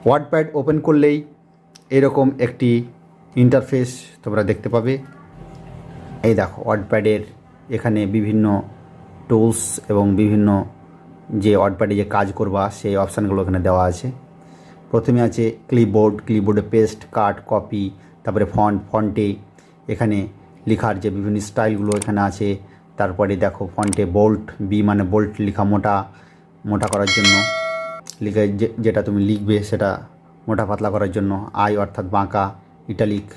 WordPad open করলেই এরকম একটি ইন্টারফেস তোমরা দেখতে পাবে। এই দেখো ওয়ার্ডপ্যাডের এখানে বিভিন্ন টুলস এবং বিভিন্ন যে ওয়ার্ডপ্যাডে যে কাজ করবা সেই অপশানগুলো এখানে দেওয়া আছে। প্রথমে আছে ক্লিপবোর্ডে পেস্ট, কাট, কপি, তারপরে ফন্টে এখানে লেখার যে বিভিন্ন স্টাইলগুলো এখানে আছে। তারপরে দেখো ফন্টে বোল্ট, বি মানে বোল্ট লেখা মোটা করার জন্য, লিখে যেটা তুমি লিখবে সেটা মোটা পাতলা করার জন্য, আই অর্থাৎ বাঁকা, ইটালিক,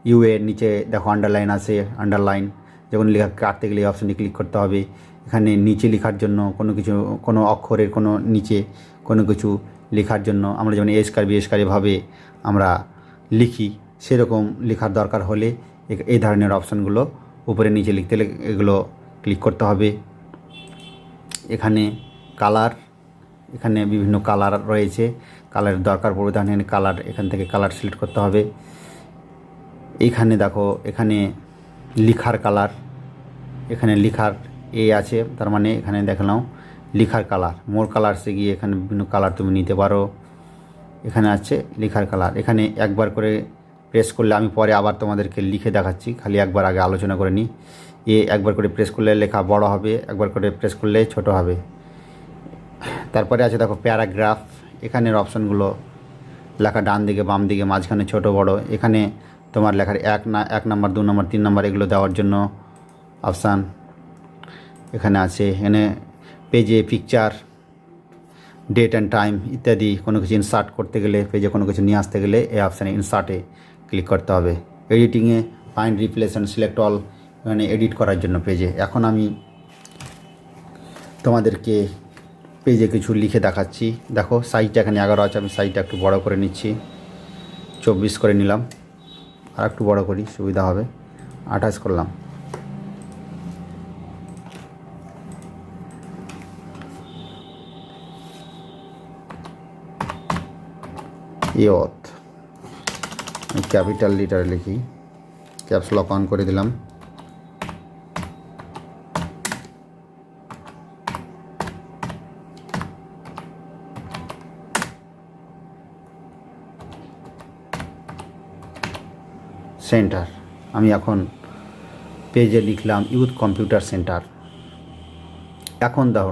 ইউ এর নিচে দেখো আন্ডারলাইন আছে, আন্ডারলাইন যখন লেখা কাটতে গেলে এই অপশানটি ক্লিক করতে হবে। এখানে নিচে লেখার জন্য কোনো অক্ষরের নিচে কোনো কিছু লেখার জন্য আমরা যেমন এসকারভাবে আমরা লিখি, সেরকম লেখার দরকার হলে এই ধরনের অপশানগুলো উপরে নিচে লিখতে এগুলো ক্লিক করতে হবে। এখানে কালার, এখানে বিভিন্ন কালার রয়েছে, কালারের দরকার পড়বে তাহলে কালার, এখান থেকে কালার সিলেক্ট করতে হবে। এইখানে দেখো এখানে লেখার কালার, এখানে লেখার আছে, তার মানে এখানে দেখালাম লেখার কালার, মোর কালারসে গিয়ে এখানে বিভিন্ন কালার তুমি নিতে পারো। এখানে আছে লেখার কালার, এখানে একবার করে প্রেস করলে, আমি পরে আবার তোমাদেরকে লিখে দেখাচ্ছি, খালি একবার আগে আলোচনা করে নিই। একবার করে প্রেস করলে লেখা বড় হবে, একবার করে প্রেস করলে ছোট হবে। তারপরে আছে দেখো প্যারাগ্রাফ, এখানের অপশানগুলো লেখা ডান দিকে, বাম দিকে, মাঝখানে ছোট বড়, এখানে তোমার লেখার 1 নাম্বার, 2 নাম্বার, 3 নাম্বার এগুলো দেওয়ার জন্য অপশান এখানে আছে। এখানে পেজে পিকচার, ডেট অ্যান্ড টাইম ইত্যাদি কোনো কিছু ইনসার্ট করতে গেলে, পেজে কোনো কিছু নিয়ে আসতে গেলে এই অপশানে ইনসার্টে ক্লিক করতে হবে। এডিটিংয়ে find, replace and select all, এখানে এডিট করার জন্য পেজে। এখন আমি তোমাদেরকে পেজে কিছু লিখে দেখাচ্ছি। দেখো সাইজটা এখানে 11 আছে, আমি সাইজটা একটু বড় করে নিচ্ছি, 24 করে নিলাম, আর একটু বড় করি সুবিধা হবে, 28 করলাম। ইয়ত ক্যাপিটাল লিটারে লিখি, ক্যাপস লক অন করে দিলাম। সেন্টার, আমি এখন পেজে লিখলাম ইউথ কম্পিউটার সেন্টার। এখন দেখো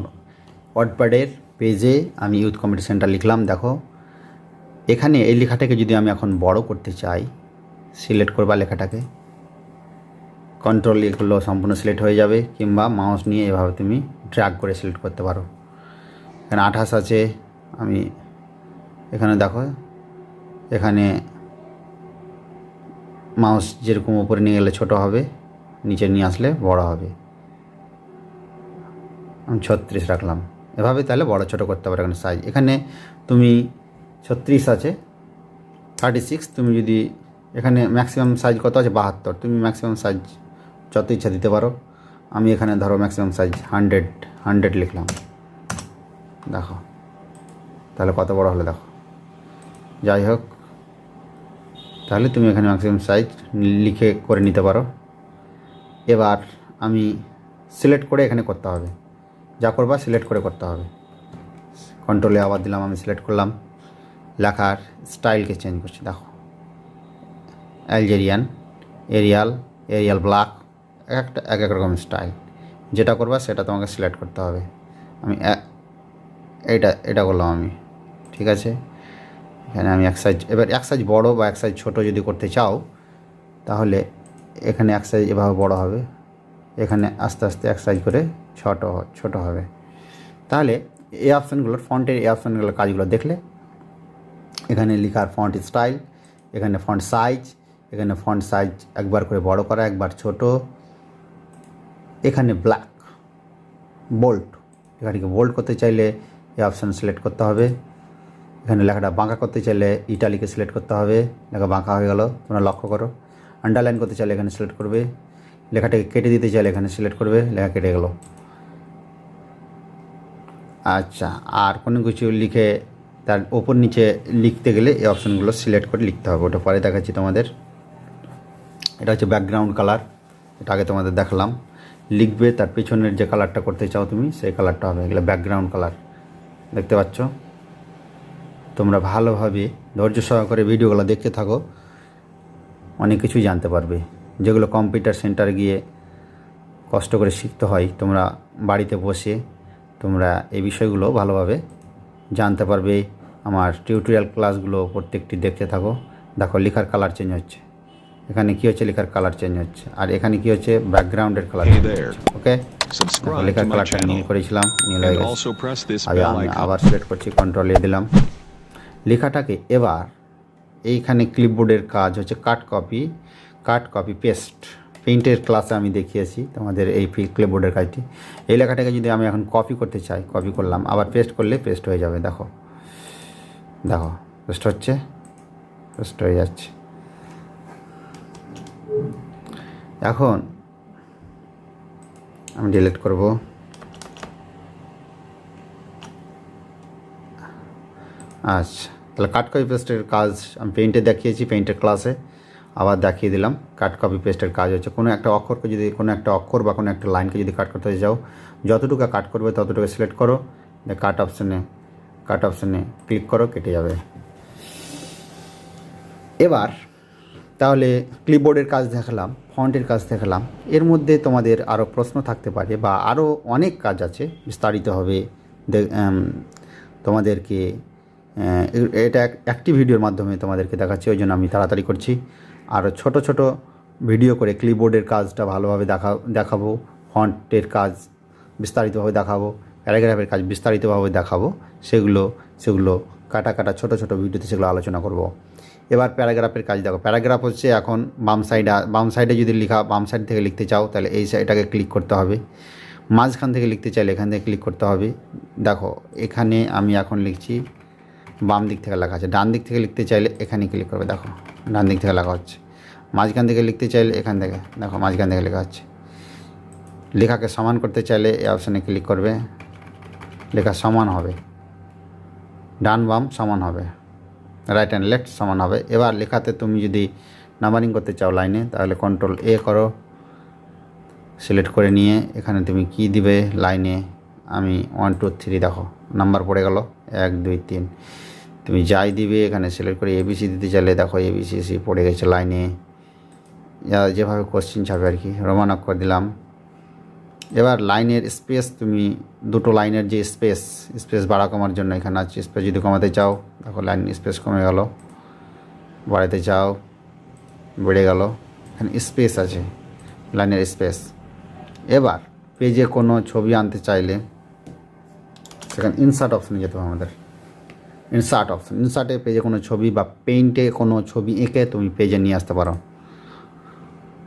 ওয়ার্ডপ্যাডের পেজে আমি ইউথ কম্পিউটার সেন্টার লিখলাম। দেখো এখানে এই লেখাটাকে যদি আমি এখন বড় করতে চাই, সিলেক্ট করবা লেখাটাকে, কন্ট্রোল এগুলো সম্পূর্ণ সিলেক্ট হয়ে যাবে, কিংবা মাউস নিয়ে এভাবে তুমি ড্র্যাগ করে সিলেক্ট করতে পারো। এখানে 28 আছে, আমি এখানে দেখো এখানে মাউস যেরকম উপরে নিয়ে গেলে ছোট হবে, নিচে নিয়ে আসলে বড় হবে। আমি 36 রাখলাম, এভাবে তাহলে বড় ছোট করতে পারো। এখানে সাইজ, এখানে তুমি 36 আছে, 36, তুমি যদি এখানে ম্যাক্সিমাম সাইজ কত আছে 72, তুমি ম্যাক্সিমাম সাইজ যত ইচ্ছা দিতে পারো। আমি এখানে ধরো ম্যাক্সিমাম সাইজ 100 লিখলাম। দেখো তাহলে কত বড় হলো দেখো। যাই হোক, তাহলে তুমি এখানে ম্যাক্সিমাম সাইজ লিখে করে নিতে পারো। এবার আমি সিলেক্ট করে এখানে করতে হবে, যা করবা সিলেক্ট করে করতে হবে। কন্ট্রোলে আবার দিলাম, আমি সিলেক্ট করলাম, লেখার স্টাইলকে চেঞ্জ করছি। দেখো অ্যালজেরিয়ান, এরিয়াল ব্ল্যাক, এক এক রকম স্টাইল, যেটা করবা সেটা তোমাকে সিলেক্ট করতে হবে। আমি এটা করলাম আমি, ঠিক আছে। এখানে আমি এক সাইজ, এবার এক সাইজ বড় বা এক সাইজ ছোট যদি করতে চাও, তাহলে এখানে এক সাইজ এভাবে বড় হবে, এখানে আস্তে আস্তে এক সাইজ করে ছোট হবে। তাহলে এই অপশানগুলোর ফন্টের এই অপশানগুলোর কাজগুলো দেখলে, এখানে লেখার ফন্ট স্টাইল, এখানে ফন্ট সাইজ, এখানে ফন্ট সাইজ একবার করে বড় করা, একবার ছোট, এখানে ব্ল্যাক, বোল্ড, এখানকে বোল্ড করতে চাইলে এই অপশান সিলেক্ট করতে হবে। এখানে লেখাটা বাঁকা করতে চাইলে ইটালিকে সিলেক্ট করতে হবে, লেখা বাঁকা হয়ে গেল, তোমরা লক্ষ্য করো। আন্ডারলাইন করতে চাইলে এখানে সিলেক্ট করবে, লেখাটাকে কেটে দিতে চাইলে এখানে সিলেক্ট করবে, লেখা কেটে গেল। আচ্ছা, আর কোনো কিছু লিখে তার ওপর নিচে লিখতে গেলে এই অপশানগুলো সিলেক্ট করে লিখতে হবে, ওটা পরে দেখাচ্ছি তোমাদের। এটা হচ্ছে ব্যাকগ্রাউন্ড কালার, এটা আগে তোমাদের দেখালাম। লিখবে তার পেছনের যে কালারটা করতে চাও তুমি, সেই কালারটা হবে, এগুলো ব্যাকগ্রাউন্ড কালার, দেখতে পাচ্ছ। তো তোমরা ভালোভাবে ধৈর্য সহকারে ভিডিওগুলো দেখতে থাকো, অনেক কিছুই জানতে পারবে, যেগুলো কম্পিউটার সেন্টারে গিয়ে কষ্ট করে শিখতে হয়। তোমরা বাড়িতে বসে তোমরা এই বিষয়গুলো ভালোভাবে জানতে পারবে। আমার টিউটোরিয়াল ক্লাসগুলো প্রত্যেকটি দেখতে থাকো। দেখো লেখার কালার চেঞ্জ হচ্ছে, এখানে কী হচ্ছে, লেখার কালার চেঞ্জ হচ্ছে, আর এখানে কী হচ্ছে, ব্যাকগ্রাউন্ডের কালার চেঞ্জ হচ্ছে। ওকে, লেখার কালারটা নীল করেছিলাম, নীল হয়ে গেছে। আমি আবার সিলেক্ট করছি, কন্ট্রোল এ দিলাম লেখাটাকে। এবার এইখানে ক্লিপবোর্ডের কাজ হচ্ছে কাট কপি পেস্ট। পেইন্টের ক্লাসে আমি দেখিয়েছি তোমাদের এই ক্লিপবোর্ডের কাজটি। এই লেখাটাকে যদি আমি এখন কপি করতে চাই, কপি করলাম, আবার পেস্ট করলে পেস্ট হয়ে যাবে। দেখো পেস্ট হচ্ছে, পেস্ট হয়ে যাচ্ছে। এখন আমি ডিলিট করব। আচ্ছা, তাহলে কাট কপি পেস্টের কাজ আমি পেইন্টে দেখিয়েছি, পেইন্টের ক্লাসে আবার দেখিয়ে দিলাম। কাট কপি পেস্টের কাজ হচ্ছে কোনো একটা অক্ষরকে যদি, কোনো একটা অক্ষর বা কোনো একটা লাইনকে যদি কাট করতে যাও, যতটুকু কাট করবে ততটুকু সিলেক্ট করো, কাট অপশানে ক্লিক করো, কেটে যাবে। এবার তাহলে ক্লিপবোর্ডের কাজ দেখালাম, ফন্টের কাজ দেখালাম। এর মধ্যে তোমাদের আরও প্রশ্ন থাকতে পারে বা আরও অনেক কাজ আছে, বিস্তারিতভাবে তোমাদেরকে এটা একটি ভিডিওর মাধ্যমে তোমাদেরকে দেখাচ্ছি, ওই জন্য আমি তাড়াতাড়ি করছি। আরও ছোট ছোট ভিডিও করে ক্লিপবোর্ডের কাজটা ভালোভাবে দেখাবো, ফন্টের কাজ বিস্তারিতভাবে দেখাবো, প্যারাগ্রাফের কাজ বিস্তারিতভাবে দেখাবো। সেগুলো কাটা ছোট ছোট ভিডিওতে সেগুলো আলোচনা করব। এবার প্যারাগ্রাফের কাজ দেখো। প্যারাগ্রাফ হচ্ছে এখন বাম সাইডে যদি বাম সাইড থেকে লিখতে চাও তাহলে এই সাইডটাকে ক্লিক করতে হবে। মাঝখান থেকে লিখতে চাইলে এখান থেকে ক্লিক করতে হবে। দেখো এখানে আমি এখন লিখছি, বাম দিক থেকে লেখা আছে। ডান দিক থেকে লিখতে চাইলে এখানে ক্লিক করবে, দেখো ডান দিক থেকে লেখা হচ্ছে। মাঝখান থেকে লিখতে চাইলে এখান থেকে, দেখো মাঝখান থেকে লেখা হচ্ছে। লেখাকে সমান করতে চাইলে এই অপশানে ক্লিক করবে, লেখা সমান হবে, ডান বাম সমান হবে, রাইট অ্যান্ড লেফট সমান হবে। এবার লেখাতে তুমি যদি নাম্বারিং করতে চাও লাইনে, তাহলে কন্ট্রোল এ করো, সিলেক্ট করে নিয়ে এখানে তুমি কি দিবে লাইনে, আমি 1 2 3 দেখো নাম্বার পড়ে গেল 1 2 3। তুমি যাই দিবে এখানে সিলেক্ট করে এবিসি দিতে চাইলে দেখো এবিসি পড়ে গেছে লাইনে, যেভাবে কোশ্চিন ছাপে আর কি। রোমান অক্ষর দিলাম। এবার লাইনের স্পেস, তুমি দুটো লাইনের যে স্পেস বাড়া কমার জন্য এখানে আছে। স্পেস যদি কমাতে চাও দেখো লাইন স্পেস কমে গেল, বাড়াতে চাও বেড়ে গেল, এখানে স্পেস আছে, লাইনের স্পেস। এবার পেজে কোনো ছবি আনতে চাইলে সেখানে ইনসার্ট অপশানে যেতে হবে আমাদের। ইনসার্টে পেজে কোনো ছবি বা পেইন্টে কোনো ছবি এঁকে তুমি পেজে নিয়ে আসতে পারো।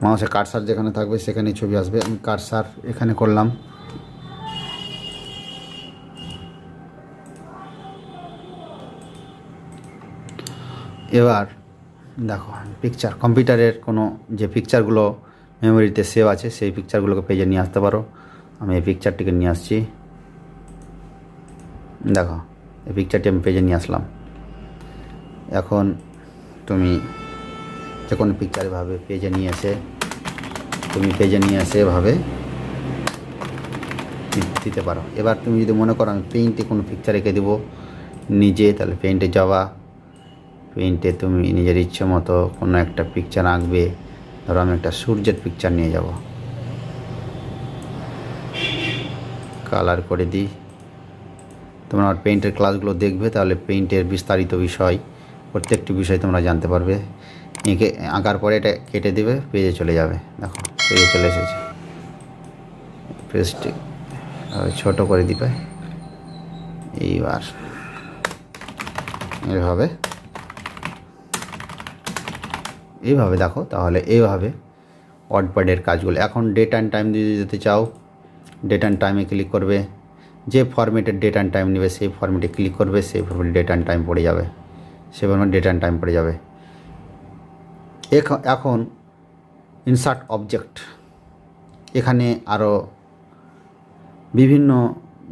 মাউসের কার্সার যেখানে থাকবে সেখানে ছবি আসবে। আমি কার্সার এখানে করলাম। এবার দেখো পিকচার, কম্পিউটারের কোনো যে পিকচারগুলো মেমোরিতে সেভ আছে সেই পিকচারগুলোকে পেজে নিয়ে আসতে পারো। আমি এই পিকচারটিকে নিয়ে আসছি, দেখো এই পিকচারটি আমি পেজে নিয়ে আসলাম। এখন তুমি যে কোনো পিকচার এভাবে পেজে নিয়ে এসে এভাবে দিতে পারো। এবার তুমি যদি মনে করো আমি পেইন্টে কোনো পিকচার এঁকে দেবো নিজে, তাহলে পেইন্টে যাওয়া, পেইন্টে তুমি নিজের ইচ্ছে মতো কোনো একটা পিকচার আঁকবে। ধরো আমি একটা সূর্যের পিকচার নিয়ে যাব, কালার করে দিই। তোমরা আমার পেইন্টের ক্লাসগুলো দেখবে, তাহলে পেইন্টের বিস্তারিত বিষয়, প্রত্যেকটি বিষয় তোমরা জানতে পারবে। আঁকার পরে এটা কেটে দেবে, পেজে চলে যাবে। দেখো পেজে চলে এসেছে। পেজটি ছোট করে দিবে। এইবার এইভাবে দেখো, তাহলে এইভাবে ওয়ার্ডপ্যাডের কাজগুলো। এখন ডেট অ্যান্ড টাইম যদি যেতে চাও, ডেট অ্যান্ড টাইমে ক্লিক করবে। যে ফরম্যাটের ডেট অ্যান্ড টাইম নেবে সেই ফরম্যাটে ক্লিক করবে, সেই ফরম্যাটে ডেট অ্যান্ড টাইম পড়ে যাবে, সেই ফরম্যাটে ডেট অ্যান্ড টাইম পড়ে যাবে। এখন ইনসার্ট অবজেক্ট, এখানে আরও বিভিন্ন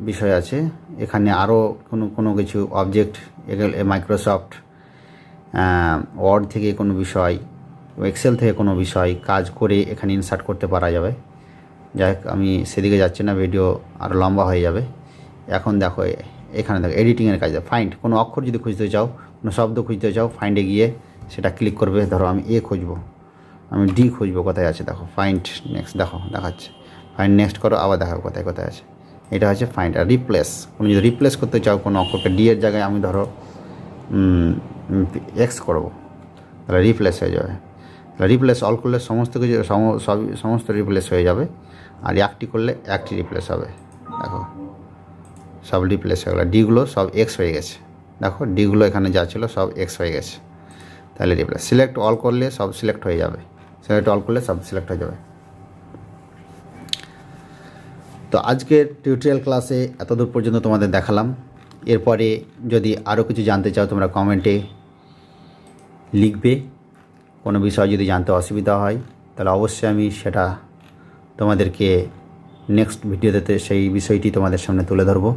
বিষয় আছে। এখানে আরও কোনো কিছু অবজেক্ট, মাইক্রোসফট ওয়ার্ড থেকে কোনো বিষয়, এক্সেল থেকে কোনো বিষয় কাজ করে এখানে ইনসার্ট করতে পারা যাবে। যাই হোক, আমি সেদিকে যাচ্ছি না, ভিডিও আরও লম্বা হয়ে যাবে। এখন দেখো এখানে দেখো এডিটিংয়ের কাজ, ফাইন্ড কোনো অক্ষর যদি খুঁজতে চাও, কোনো শব্দ খুঁজতে চাও, ফাইন্ডে গিয়ে সেটা ক্লিক করবে। ধরো আমি এ খুঁজবো, আমি ডি খুঁজবো, কোথায় আছে দেখো, ফাইন্ড নেক্সট, দেখো দেখাচ্ছে, ফাইন্ড নেক্সট করো, আবার দেখো কোথায় কোথায় আছে। এটা হচ্ছে ফাইন্ড। আর রিপ্লেস, কোনো যদি রিপ্লেস করতে চাও কোনো অক্ষরকে, ডি এর জায়গায় আমি ধরো এক্স করবো, তাহলে রিপ্লেস হয়ে যাবে। তাহলে রিপ্লেস অল করলে সমস্ত কিছু সমস্ত রিপ্লেস হয়ে যাবে, আর একটি করলে একটি রিপ্লেস হবে। দেখো সব রিপ্লেস হয়ে গেলো, ডিগুলো সব এক্স হয়ে গেছে। দেখো ডিগুলো এখানে যা ছিল সব এক্স হয়ে গেছে, তাহলে রিপ্লেস। সিলেক্ট অল করলে সব সিলেক্ট হয়ে যাবে, সিলেক্ট অল করলে সব সিলেক্ট হয়ে যাবে। তো আজকের টিউটোরিয়াল ক্লাসে এতদূর পর্যন্ত তোমাদের দেখালাম। এরপরে যদি আরও কিছু জানতে চাও তোমরা কমেন্টে লিখবে। কোনো বিষয় যদি জানতে অসুবিধা হয় তাহলে অবশ্যই আমি সেটা তোমাদেরকে নেক্সট ভিডিওতে সেই বিষয়টি তোমাদের সামনে তুলে ধরবো।